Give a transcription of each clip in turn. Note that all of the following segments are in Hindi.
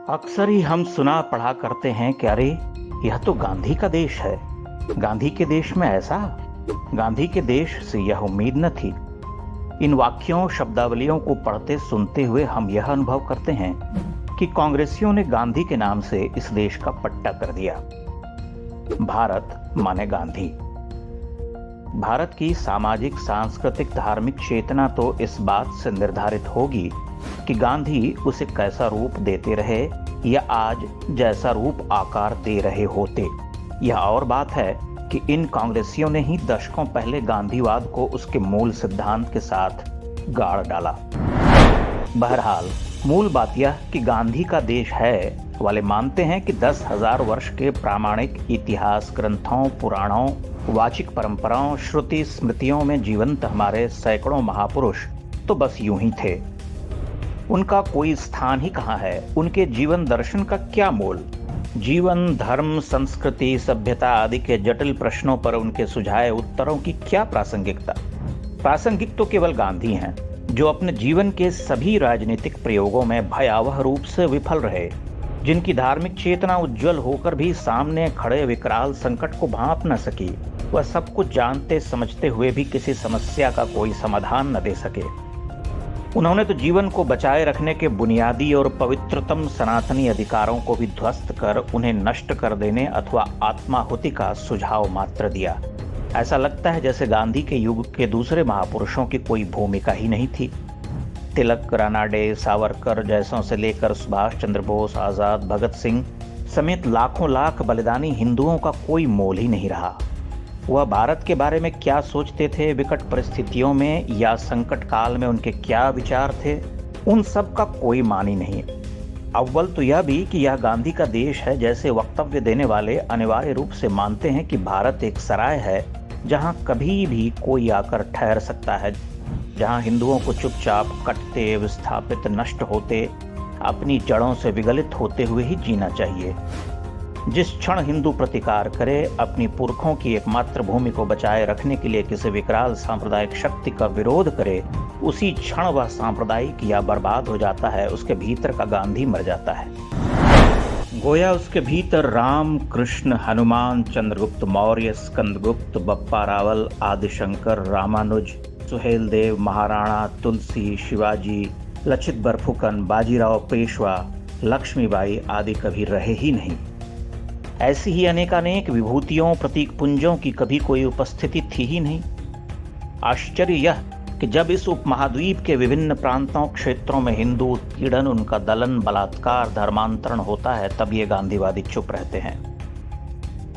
अक्सर ही हम सुना पढ़ा करते हैं कि अरे यह तो गांधी का देश है। गांधी के देश में ऐसा, गांधी के देश से यह उम्मीद न थी। इन वाक्यों शब्दावलियों को पढ़ते सुनते हुए हम यह अनुभव करते हैं कि कांग्रेसियों ने गांधी के नाम से इस देश का पट्टा कर दिया। भारत माने गांधी। भारत की सामाजिक, सांस्कृतिक, धार्मिक चेतना तो इस बात से निर्धारित होगी कि गांधी उसे कैसा रूप देते रहे या आज जैसा रूप आकार दे रहे होते। यह और बात है कि इन कांग्रेसियों ने ही दशकों पहले गांधीवाद को उसके मूल सिद्धांत के साथ गाड़ डाला। बहरहाल मूल बात यह कि गांधी का देश है वाले मानते हैं कि 10,000 वर्ष के प्रामाणिक इतिहास ग्रंथों, पुराणों, वाचिक परंपराओं, श्रुति स्मृतियों में जीवंत हमारे सैकड़ों महापुरुष तो बस यूं ही थे। उनका कोई स्थान ही कहाँ है? उनके जीवन दर्शन का क्या मोल? जीवन, धर्म, संस्कृति, सभ्यता आदि के जटिल प्रश्नों पर उनके सुझाए उत्तरों की क्या प्रासंगिकता? प्रासंगिक तो केवल गांधी हैं, जो अपने जीवन के सभी राजनीतिक प्रयोगों में भयावह रूप से विफल रहे, जिनकी धार्मिक चेतना उज्जवल होकर भी सामने खड़े विकराल संकट को भांप न सकी। वह सब कुछ जानते समझते हुए भी किसी समस्या का कोई समाधान न दे सके। उन्होंने तो जीवन को बचाए रखने के बुनियादी और पवित्रतम सनातनी अधिकारों को भी ध्वस्त कर उन्हें नष्ट कर देने अथवा आत्माहुति का सुझाव मात्र दिया। ऐसा लगता है जैसे गांधी के युग के दूसरे महापुरुषों की कोई भूमिका ही नहीं थी। तिलक, रानाडे, सावरकर जैसों से लेकर सुभाष चंद्र बोस, आजाद, भगत सिंह समेत लाखों लाख बलिदानी हिंदुओं का कोई मोल ही नहीं रहा। वह भारत के बारे में क्या सोचते थे, विकट परिस्थितियों में या संकट काल में उनके क्या विचार थे, उन सब का कोई मान ही नहीं। अव्वल तो यह भी कि यह गांधी का देश है जैसे वक्तव्य देने वाले अनिवार्य रूप से मानते हैं कि भारत एक सराय है जहां कभी भी कोई आकर ठहर सकता है, जहां हिंदुओं को चुपचाप कटते, विस्थापित, नष्ट होते, अपनी जड़ों से विगलित होते हुए ही जीना चाहिए। जिस क्षण हिंदू प्रतिकार करे, अपनी पुरखों की एकमात्र भूमि को बचाए रखने के लिए किसी विकराल सांप्रदायिक शक्ति का विरोध करे, उसी क्षण वह सांप्रदायिक या बर्बाद हो जाता है। उसके भीतर का गांधी मर जाता है। गोया उसके भीतर राम, कृष्ण, हनुमान, चंद्रगुप्त मौर्य, स्कंदगुप्त, बप्पा रावल, आदिशंकर, रामानुज, सुहेल देव, महाराणा, तुलसी, शिवाजी, लचित बरफुकन, बाजीराव पेशवा, लक्ष्मीबाई आदि कभी रहे ही नहीं। ऐसी ही अनेकानेक विभूतियों, प्रतीक पुंजों की कभी कोई उपस्थिति थी ही नहीं। आश्चर्य यह कि जब इस उपमहाद्वीप के विभिन्न प्रांतों, क्षेत्रों में हिंदू उत्पीड़न, उनका दलन, बलात्कार, धर्मांतरण होता है, तब ये गांधीवादी चुप रहते हैं।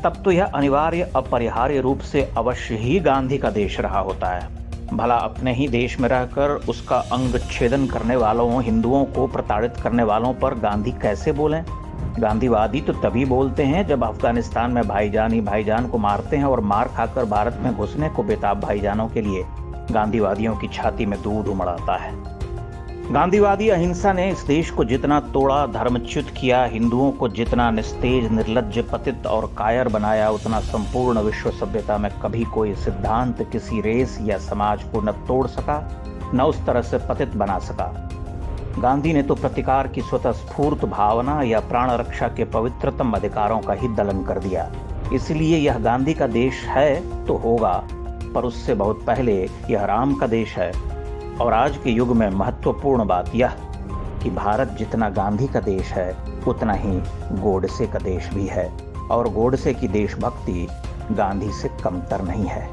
तब तो यह अनिवार्य, अपरिहार्य रूप से अवश्य ही गांधी का देश रहा होता है। भला अपने ही देश में रहकर उसका अंग छेदन करने वालों, हिंदुओं को प्रताड़ित करने वालों पर गांधी कैसे बोलें? गांधीवादी तो तभी बोलते हैं जब अफगानिस्तान में भाईजान ही भाईजान को मारते हैं और मार खाकर भारत में घुसने को बेताब भाईजानों के लिए गांधीवादियों की छाती में दूध उमड़ाता है। गांधीवादी अहिंसा ने इस देश को जितना तोड़ा, धर्मच्युत किया, हिंदुओं को जितना निस्तेज, निर्लज्ज, पतित और कायर बनाया, उतना संपूर्ण विश्व सभ्यता में कभी कोई सिद्धांत किसी रेस या समाज को न तोड़ सका, न उस तरह से पतित बना सका। गांधी ने तो प्रतिकार की स्वतः स्फूर्त भावना या प्राण रक्षा के पवित्रतम अधिकारों का ही दलन कर दिया। इसलिए यह गांधी का देश है तो होगा, पर उससे बहुत पहले यह राम का देश है। और आज के युग में महत्वपूर्ण बात यह कि भारत जितना गांधी का देश है, उतना ही गोडसे का देश भी है, और गोडसे की देशभक्ति गांधी से कमतर नहीं है।